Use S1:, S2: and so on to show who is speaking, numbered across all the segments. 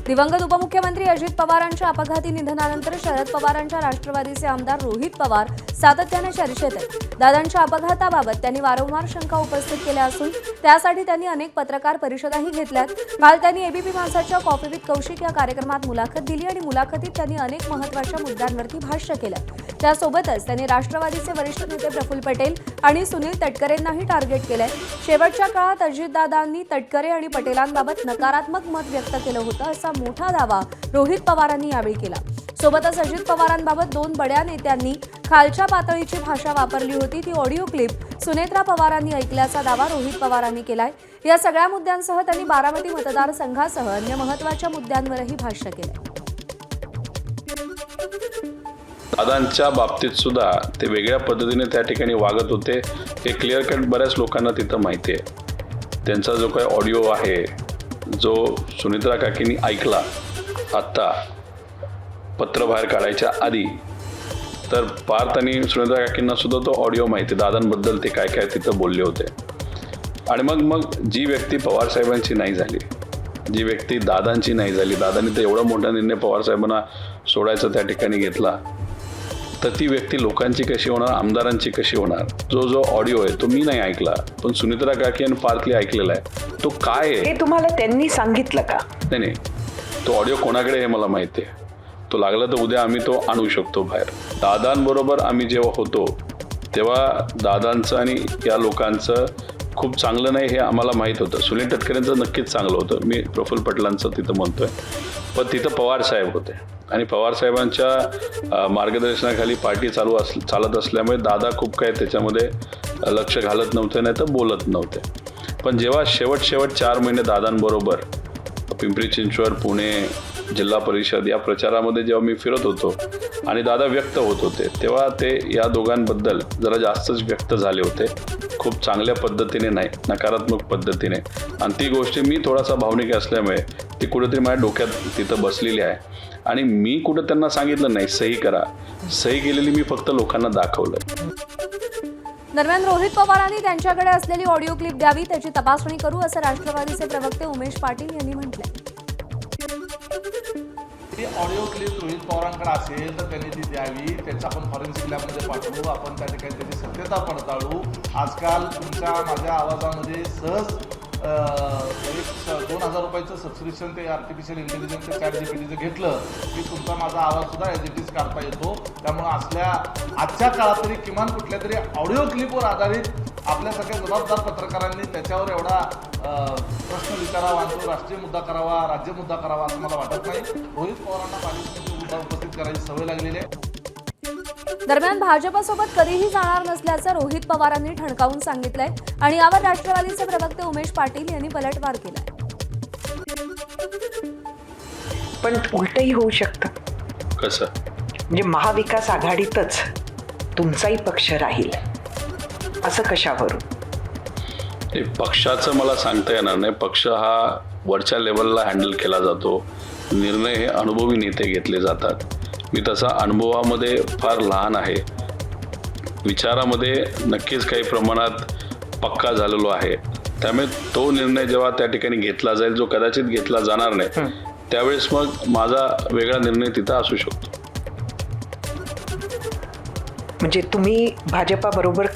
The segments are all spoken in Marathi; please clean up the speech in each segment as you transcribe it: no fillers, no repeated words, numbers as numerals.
S1: दिवंगत उपमुख्यमंत्री अजित पवारांच्या अपघाती निधनानंतर शरद पवारांच्या राष्ट्रवादीचे आमदार रोहित पवार सातत्याने चर्चेत आहेत। दादांच्या अपघाताबाबत त्यांनी वारंवार शंका उपस्थित केल्या असून त्यासाठी त्यांनी अनेक पत्रकार परिषदाही घेतल्यात। काल त्यांनी एबीपी माझाच्या कॉफी विथ कौशिक या कार्यक्रमात मुलाखत दिली आणि मुलाखतीत त्यांनी अनेक महत्त्वाच्या मुद्द्यांवरती भाष्य केलं। त्यासोबतच त्यांनी राष्ट्रवादीचे वरिष्ठ नेते प्रफुल्ल पटेल आणि सुनील तटकरेंनाही टार्गेट केलंय। शेवटच्या काळात अजितदादांनी तटकरे आणि पटेलांबाबत नकारात्मक मत व्यक्त केलं होतं असा मोठा दावा रोहित पवारांनी यावेळी केला। सोबतच अजित पवारांबाबत दोन बड्या नेत्यांनी खालच्या पातळीची भाषा वापरली होती ती ऑडिओ क्लिप सुनेत्रा पवारांनी ऐकल्याचा दावा रोहित पवारांनी केलाय। या सगळ्या मुद्द्यांसह त्यांनी बारामती मतदारसंघासह अन्य महत्त्वाच्या मुद्द्यांवरही भाष्य केलंय।
S2: दादांच्या बाबतीत सुद्धा ते वेगळ्या पद्धतीने त्या ठिकाणी वागत होते हे क्लिअर कट बऱ्याच लोकांना तिथं माहिती आहे। त्यांचा जो काही ऑडिओ आहे जो सुनेत्रा काकींनी ऐकला आत्ता पत्र बाहेर काढायच्या आधी, तर पार्थ आणि सुनेत्रा काकींना सुद्धा तो ऑडिओ माहिती, दादांबद्दल ते काय काय तिथं बोलले होते। आणि मग जी व्यक्ती पवारसाहेबांची नाही झाली, जी व्यक्ती दादांची नाही झाली, दादांनी तर एवढा मोठा निर्णय पवारसाहेबांना सोडायचा त्या ठिकाणी घेतला, तर ती व्यक्ती लोकांची कशी होणार, आमदारांची कशी होणार। जो ऑडिओ आहे तो मी नाही ऐकला, पण सुनेत्रा काकी आणि पार्थली ऐकलेला आहे। तो काय आहे
S3: हे तुम्हाला त्यांनी सांगितलं का?
S2: नाही, तो ऑडिओ कोणाकडे हे मला माहिती आहे। तो लागला तर उद्या आम्ही तो आणू शकतो बाहेर। दादांबरोबर आम्ही जेव्हा होतो तेव्हा दादांचं आणि या लोकांचं खूप चांगलं नाही हे आम्हाला माहीत होतं। सुनील तटकरेंचं नक्कीच चांगलं होतं, मी प्रफुल्ल पटेलांचं तिथं म्हणतोय, पण तिथं पवारसाहेब होते आणि पवारसाहेबांच्या मार्गदर्शनाखाली पार्टी चालत असल्यामुळे दादा खूप काय त्याच्यामध्ये लक्ष घालत नव्हते, नाही तर बोलत नव्हते। पण जेव्हा शेवट 4 महिने दादांबरोबर पिंपरी चिंचवड, पुणे जिल्हा परिषद या प्रचारामध्ये जेव्हा मी फिरत होतो आणि दादा व्यक्त होत होते, तेव्हा ते या दोघांबद्दल जरा जास्तच व्यक्त झाले होते, खूप चांगल्या पद्धतीने नाही, नकारात्मक पद्धतीने। आणि ती गोष्ट मी थोडासा भावनिक असल्यामुळे ती कुठेतरी माझ्या डोक्यात तिथं बसलेली आहे आणि मी कुठं त्यांना सांगितलं नाही सही करा, सही केलेली मी फक्त लोकांना दाखवलं।
S1: दरम्यान रोहित पवारांनी त्यांच्याकडे असलेली ऑडिओ क्लिप द्यावी, त्याची तपासणी करू असं राष्ट्रवादीचे प्रवक्ते उमेश पाटील यांनी म्हटलंय।
S4: ती ऑडिओ क्लिप रोहित पवारांकडे असेल तर त्यांनी ती द्यावी, त्याचा आपण फॉरेन्सिक लॅबमध्ये पाठवू, आपण त्या ठिकाणी त्याची सत्यता पडताळू। आजकाल तुमच्या माझ्या आवाजामध्ये सहज 2000 रुपयाचं सबस्क्रिप्शन ते आर्टिफिशियल इंटेलिजन्सचं ChatGPTचं घेतलं की तुमचा माझा आवाज सुद्धा एडिटिंग काढता येतो। त्यामुळे आजच्या काळात तरी किमान कुठल्या तरी ऑडिओ क्लिपवर आधारित आपल्यासारख्या जबाबदार पत्रकारांनी त्याच्यावर एवढा प्रश्न विचारावा आणि तो राष्ट्रीय मुद्दा करावा, राज्य मुद्दा करावा असं मला वाटत नाही। रोहित पवारांना पालिकेमध्ये मुद्दा उपस्थित करायची सवय लागलेली आहे।
S1: दरम्यान भाजपसोबत कधीही जाणार नसल्याचं रोहित पवारांनी ठणकावून सांगितलंय आणि यावर राष्ट्रवादीचे प्रवक्ते उमेश पाटील यांनी पलटवार केलाय।
S3: पण उलटही होऊ शकतं।
S2: कसं?
S3: म्हणजे महाविकास आघाडीतच तुमचाही पक्ष राहील असं कशावरून?
S2: पक्षाचं मला सांगता येणार नाही। पक्ष हा वरच्या लेवलला हँडल केला जातो, निर्णय हे अनुभवी नेते घेतले जातात। मी तसा अनुभवामध्ये फार लहान आहे, विचारामध्ये नक्कीच काही प्रमाणात पक्का झालेलो आहे। त्यामुळे तो निर्णय जेव्हा त्या ठिकाणी घेतला जाईल, जो कदाचित घेतला जाणार नाही, त्यावेळेस मग माझा वेगळा निर्णय तिथं असू शकतो।
S3: म्हणजे तुम्ही भाजपाबरोबर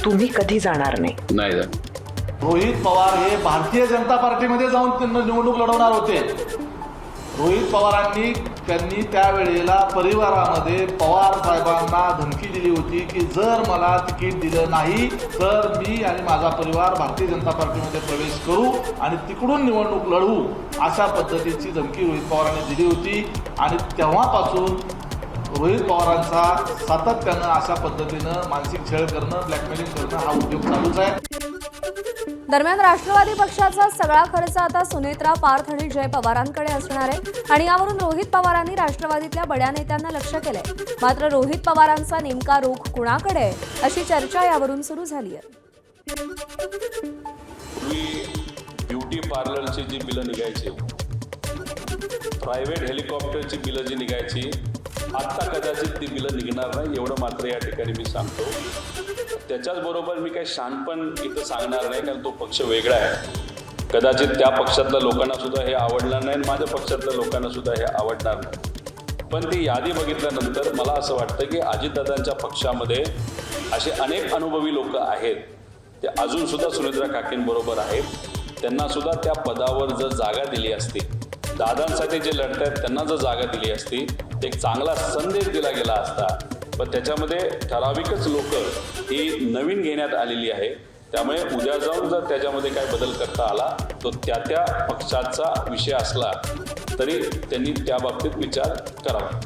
S3: तुम्ही कधी जाणार नाही?
S2: नाही जाणार।
S4: रोहित पवार हे भारतीय जनता पार्टीमध्ये जाऊन त्यांना निवडणूक लढवणार होते। रोहित पवारांनी त्यांनी त्यावेळेला परिवारामध्ये पवार साहेबांना धमकी दिली होती की जर मला तिकीट दिलं नाही तर मी आणि माझा परिवार भारतीय जनता पार्टीमध्ये प्रवेश करू आणि तिकडून निवडणूक लढवू, अशा पद्धतीची धमकी रोहित पवारांनी दिली होती। आणि तेव्हापासून रोहित पवारांचा सातत्यानं अशा पद्धतीनं मानसिक छळ करणं, ब्लॅकमेलिंग करणं हा उद्योग चालूच आहे।
S1: दरम्यान राष्ट्रवादी पक्षाचा सगळा खर्च आता सुनेत्रा, पार्थ आणि जय पवारांकडे असणार आहे आणि यावरून रोहित पवारांनी राष्ट्रवादीतल्या बड्या नेत्यांना लक्ष केलंय। मात्र रोहित पवारांचा नेमका रोख कुणाकडे आहे अशी चर्चा यावरून सुरू झाली आहे।
S2: पूर्वी ब्युटी पार्लरची जी बिलं निघायची, प्रायव्हेट हेलिकॉप्टरची बिलं जी निघायची, आत्ता कदाचित ती बिलं निघणार नाही, एवढं मात्र या ठिकाणी मी सांगतो। त्याच्याच बरोबर मी काही शहाणपण इथं सांगणार नाही, कारण तो पक्ष वेगळा आहे। कदाचित त्या पक्षातल्या लोकांना सुद्धा हे आवडणार नाही आणि माझ्या पक्षातल्या लोकांना सुद्धा हे आवडणार नाही. पण ती यादी बघितल्यानंतर मला असं वाटतं की अजितदादांच्या पक्षामध्ये असे अनेक अनुभवी लोक आहेत, ते अजून सुद्धा सुनेत्रा काकींबरोबर आहेत. त्यांना सुद्धा त्या पदावर जर जागा दिली असती, दादांसाठी जे लढत आहेत त्यांना जर जागा दिली असती, एक चांगला संदेश दिला गेला असता. पण त्याच्यामध्ये ठराविकच लोक ही नवीन घेण्यात आलेली आहे. त्यामुळे उद्या जाऊन जर त्याच्यामध्ये काय बदल करता आला तो त्या पक्षाचा विषय असला तरी त्यांनी त्या बाबतीत विचार करावा.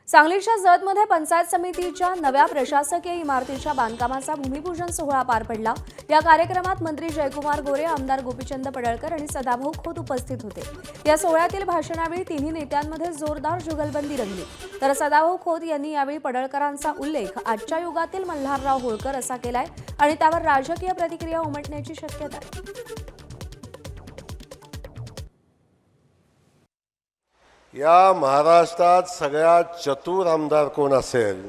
S1: सांगलीच्या जतमध्ये पंचायत समितीच्या नव्या प्रशासकीय इमारतीच्या बांधकामाचा भूमिपूजन सोहळा पार पडला. या कार्यक्रमात मंत्री जयकुमार गोरे, आमदार गोपीचंद पडळकर आणि सदाभाऊ खोत उपस्थित होते. या सोहळ्यातील भाषणावेळी तिन्ही नेत्यांमध्ये जोरदार जुगलबंदी रंगली. तर सदाभाऊ खोत यांनी यावेळी पडळकरांचा उल्लेख आजच्या युगातील मल्हारराव होळकर असा केलाय आणि त्यावर राजकीय प्रतिक्रिया उमटण्याची शक्यता आहे.
S5: या महाराष्ट्रात सगळ्यात चतुर आमदार कोण असेल?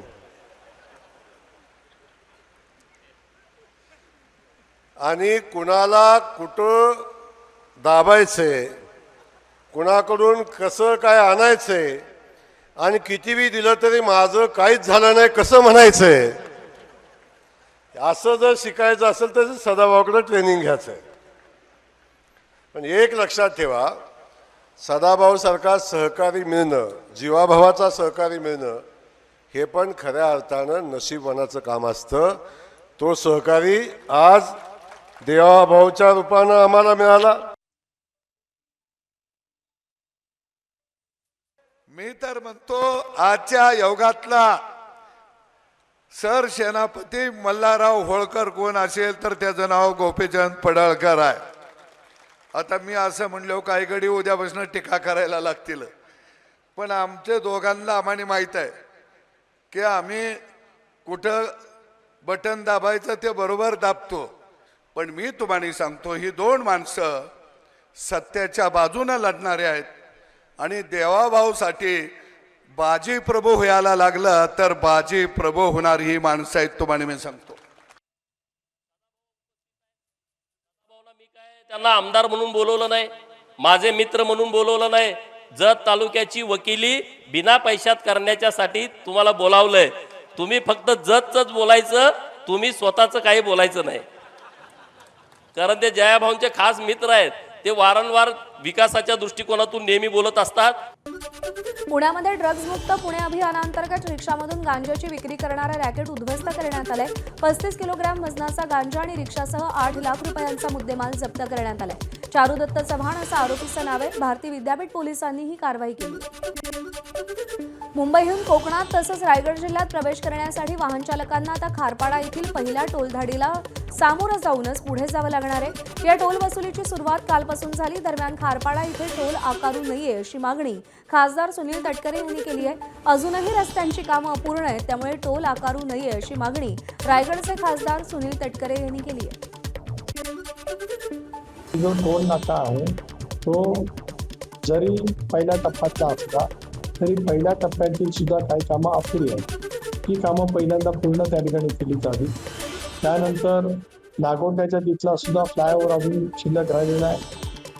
S5: आणि कुणाला कुठं दाबायचे, कुणाकडून कसं काय आणायचंय आणि कितीही दिलं तरी माझं काहीच झालं नाही कसं म्हणायचंय, असं जर शिकायचं असेल तर सदाभाऊकडे ट्रेनिंग घ्यायचं आहे. पण एक लक्षात ठेवा, सदाभाऊसारखा सहकारी मिळणं, जीवाभावाचा सहकारी मिळणं हे पण खऱ्या अर्थानं नशीबवानाचं काम असतं. तो सहकारी आज देवाभाऊच्या रूपानं आम्हाला मिळाला.
S6: मी तर म्हणतो आजच्या युगातला सरसेनापती मल्हारराव होळकर कोण असेल तर त्याचं नाव गोपीचंद पडळकर आहे. आता मी असं म्हणलो काही घडी उद्यापासून टीका करायला लागतील, पण आमच्या दोघांना आम्हाला माहीत आहे की आम्ही कुठं बटन दाबायचं ते बरोबर दाबतो. पण मी तुम्हाला सांगतो, ही दोन माणसं सत्याच्या बाजूने लढणारे आहेत आणि देवाभाऊसाठी बाजी प्रभू व्हायला लागलं तर बाजी प्रभू होणार ही माणसं आहेत तुम्हाला मी सांगतो.
S7: त्यांना आमदार म्हणून बोलवलं नाही, माझे मित्र म्हणून बोलवलं नाही. जत तालुक्याची वकिली बिना पैशात करण्याच्यासाठी तुम्हाला बोलावलंय. तुम्ही फक्त जतच बोलायचं, तुम्ही स्वतःचं काही बोलायचं नाही. कारण ते जयाभाऊंचे खास मित्र आहेत, ते वारंवार विकासाच्या दृष्टिकोनातून नेहमी बोलत असतात.
S1: पुण्यामध्ये ड्रग्ज मुक्त पुणे अभियानांतर्गत रिक्षामधून गांजाची विक्री करणारा रॅकेट उद्ध्वस्त करण्यात आलाय. 35 किलोग्रॅम वजनाचा गांजा आणि रिक्षासह 8 लाख रुपयांचा मुद्देमाल जप्त करण्यात आलाय. चारुदत्त चव्हाण असं आरोपीचं नाव आहे. भारतीय विद्यापीठ पोलिसांनी ही कारवाई केली. मुंबईहून कोकणात तसंच रायगड जिल्ह्यात प्रवेश करण्यासाठी वाहन चालकांना आता खारपाडा येथील पहिल्या टोलधाडीला सामोरं जाऊनच पुढे जावं लागणार आहे. या टोल वसुलीची सुरुवात कालपासून झाली. दरम्यान खारपाडा इथे टोल आकारू नये अशी मागणी खासदार सुनील तटकरे यांनी केली आहे. अजूनही रस्त्यांची कामं अपूर्ण आहेत, त्यामुळे टोल आकारू नये अशी मागणी रायगडचे खासदार सुनील तटकरे यांनी केली आहे.
S8: जो टोल नाका आहे तो जरी पहिल्या टप्प्यातला असला तरी पहिल्या टप्प्यातील सुद्धा काही कामं अपुरी आहेत. ही कामं पहिल्यांदा पूर्ण त्या ठिकाणी केली जावी. त्यानंतर नागोंड्याच्या तिथला सुद्धा फ्लायओव्हर अजून शिल्लक राहिलेला आहे.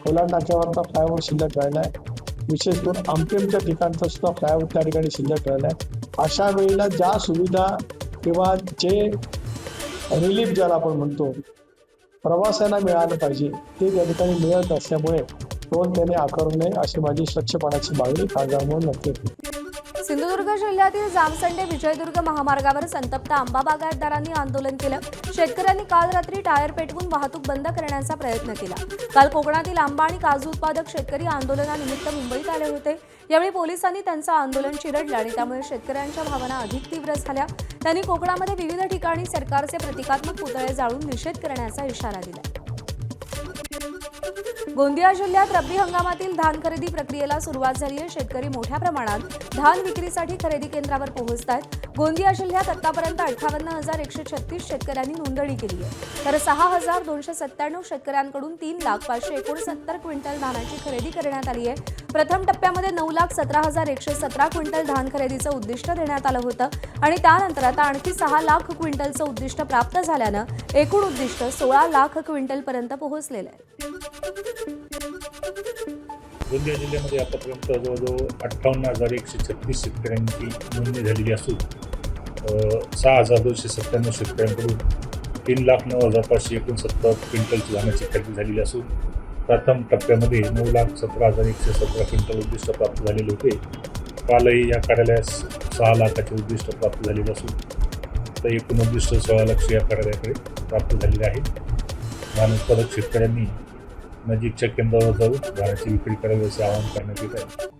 S8: कोलाड नाक्यावरचा फ्लायओव्हर शिल्लक राहिला आहे. विशेष करून आमटेमच्या ठिकाणचा सुद्धा फ्लायओव्हर त्या ठिकाणी शिल्लक राहिला आहे. अशा वेळेला ज्या सुविधा किंवा जे रिलीफ ज्याला आपण म्हणतो प्रवाशांना मिळालं पाहिजे ते त्या ठिकाणी मिळत असल्यामुळे टोल त्याने आकारू नये अशी माझी स्वच्छपणाची मागणी खासदार म्हणून नक्की होती.
S1: सिंधुदुर्ग जिल्ह्यातील जामसंडे विजयदुर्ग महामार्गावर संतप्त आंबा बागायतदारांनी आंदोलन केलं. शेतकऱ्यांनी काल रात्री टायर पेटवून वाहतूक बंद करण्याचा प्रयत्न केला. काल कोकणातील आंबा आणि काजू उत्पादक शेतकरी आंदोलनानिमित्त मुंबईत आले होते. यावेळी पोलिसांनी त्यांचं आंदोलन चिरडलं आणि त्यामुळे शेतकऱ्यांच्या भावना अधिक तीव्र झाल्या. त्यांनी कोकणामध्ये विविध ठिकाणी सरकारचे प्रतिकात्मक पुतळे जाळून निषेध करण्याचा इशारा दिला. गोंदिया जिल्ह्यात रब्बी हंगामातील धान खरेदी प्रक्रियेला सुरुवात झाली आहे. शेतकरी मोठ्या प्रमाणात धान विक्रीसाठी खरेदी केंद्रावर पोहोचतात. गोंदिया जिल्ह्यात आतापर्यंत 58,136 शेतकऱ्यांनी नोंदणी केली आहे. तर 6,297 शेतकऱ्यांकडून 3,569,000 क्विंटल धानाची खरेदी करण्यात आली आहे. प्रथम टप्प्यामध्ये 9,17,117 क्विंटल धान खरेदीचं उद्दिष्ट देण्यात आलं होतं आणि त्यानंतर आता आणखी 6 लाख क्विंटलचं उद्दिष्ट प्राप्त झाल्यानं एकूण उद्दिष्ट 16 लाख क्विंटलपर्यंत पोहोचलेलं आहे.
S9: गोंदिया जिल्ह्यामध्ये आतापर्यंत जवळजवळ 58,136 शेतकऱ्यांची नोंदणी झालेली असून 6,297 शेतकऱ्यांकडून 3,09,569 क्विंटलची धान्याची खरेदी झालेली असून प्रथम टप्प्यामध्ये 9,17,117 क्विंटल उद्दिष्ट प्राप्त झालेले होते. कालही या कार्यालयास 6 लाखाचे उद्दिष्ट प्राप्त झालेले असून तर एकूण उद्दिष्ट 16 लाख या कार्यालयाकडे प्राप्त झालेले आहे. धान उत्पादक शेतकऱ्यांनी नजीकच्या केंद्रावर जाऊन धानाची विक्री करावी असे आवाहन करण्यात येत आहे.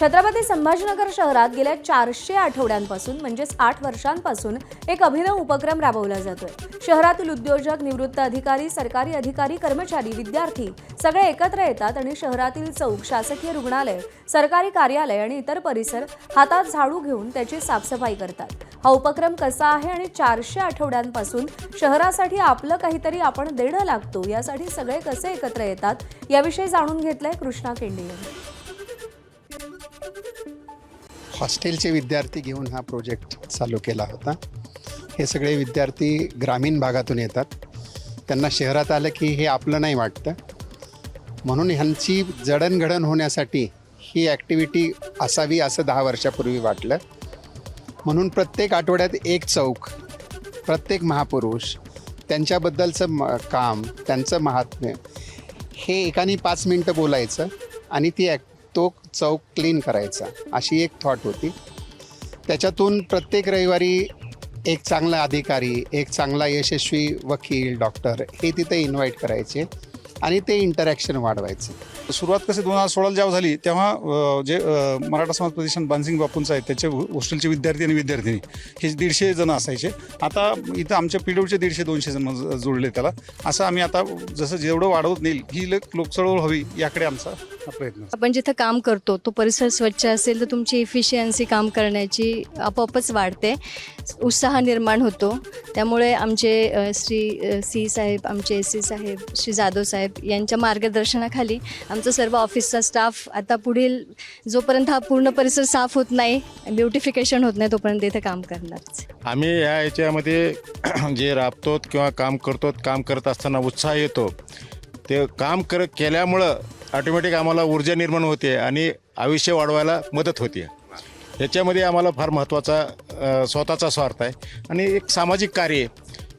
S1: छत्रपती संभाजीनगर शहरात गेल्या 400 आठवड्यांपासून म्हणजेच 8 वर्षांपासून एक अभिनव उपक्रम राबवला जातोय. शहरातील उद्योजक, निवृत्त अधिकारी, सरकारी अधिकारी, कर्मचारी, विद्यार्थी सगळे एकत्र येतात आणि शहरातील चौक, शासकीय रुग्णालय, सरकारी कार्यालय आणि इतर परिसर हातात झाडू घेऊन त्याची साफसफाई करतात. हा उपक्रम कसा आहे आणि 400 आठवड्यांपासून शहरासाठी आपलं काहीतरी आपण देणं लागतो यासाठी सगळे कसे एकत्र येतात याविषयी जाणून घेतलंय कृष्णा केंडे यांनी.
S10: हॉस्टेलचे विद्यार्थी घेऊन हा प्रोजेक्ट चालू केला होता. हे सगळे विद्यार्थी ग्रामीण भागातून येतात. त्यांना शहरात आलं की हे आपलं नाही वाटतं, म्हणून ह्यांची जडणघडण होण्यासाठी ही ॲक्टिव्हिटी असावी असं 10 वर्षापूर्वी वाटलं. म्हणून प्रत्येक आठवड्यात एक चौक, प्रत्येक महापुरुष, त्यांच्याबद्दलचं काम, त्यांचं महात्म्य हे एकाने 5 मिनटं बोलायचं आणि तो चौक क्लीन करायचा अशी एक थॉट होती. त्याच्यातून प्रत्येक रविवारी एक चांगला अधिकारी, एक चांगला यशस्वी वकील, डॉक्टर हे तिथे इन्व्हाइट करायचे आणि ते इंटरॅक्शन वाढवायचं.
S11: सुरुवात कशी 2016 जेव्हा झाली तेव्हा जे मराठा समाज प्रतिष्ठान बानसिंग बापूंचं आहे त्याचे हॉस्टेलचे विद्यार्थी आणि विद्यार्थिनी हे 150 जण असायचे. आता इथं आमच्या PWचे 150-200 जण जोडले त्याला. असं आम्ही आता जसं जेवढं वाढवत नेईल ही लोकचळवळ व्हावी याकडे आमचा प्रयत्न.
S12: आपण जिथं काम करतो तो परिसर स्वच्छ असेल तर तुमची इफिशियन्सी काम करण्याची आपोआपच वाढते, उत्साह निर्माण होतो. त्यामुळे आमचे श्री सी साहेब, आमचे SC साहेब, श्री जाधव साहेब यांच्या मार्गदर्शनाखाली आमचं सर्व ऑफिसचा स्टाफ आता पुढील जोपर्यंत हा पूर्ण परिसर साफ होत नाही, ब्युटिफिकेशन होत नाही, तोपर्यंत इथं काम करणार.
S9: आम्ही याच्यामध्ये जे राबतो किंवा काम करतो, काम करत असताना उत्साह येतो. ते काम केल्यामुळं ऑटोमॅटिक आम्हाला ऊर्जा निर्माण होते आणि आयुष्य वाढवायला मदत होते. याच्यामध्ये आम्हाला फार महत्त्वाचा स्वतःचा स्वार्थ आहे आणि एक सामाजिक कार्य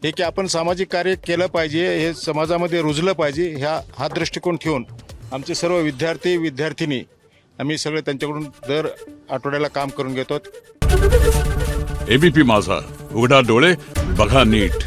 S9: हे की आपण सामाजिक कार्य केलं पाहिजे, हे समाजामध्ये रुजलं पाहिजे, हा दृष्टिकोन ठेवून आमचे सर्व विद्यार्थी विद्यार्थिनी आम्ही सगळे त्यांच्याकडून दर आठवड्याला काम करून घेतो.
S13: ABP माझा, उघडा डोळे बघा नीट.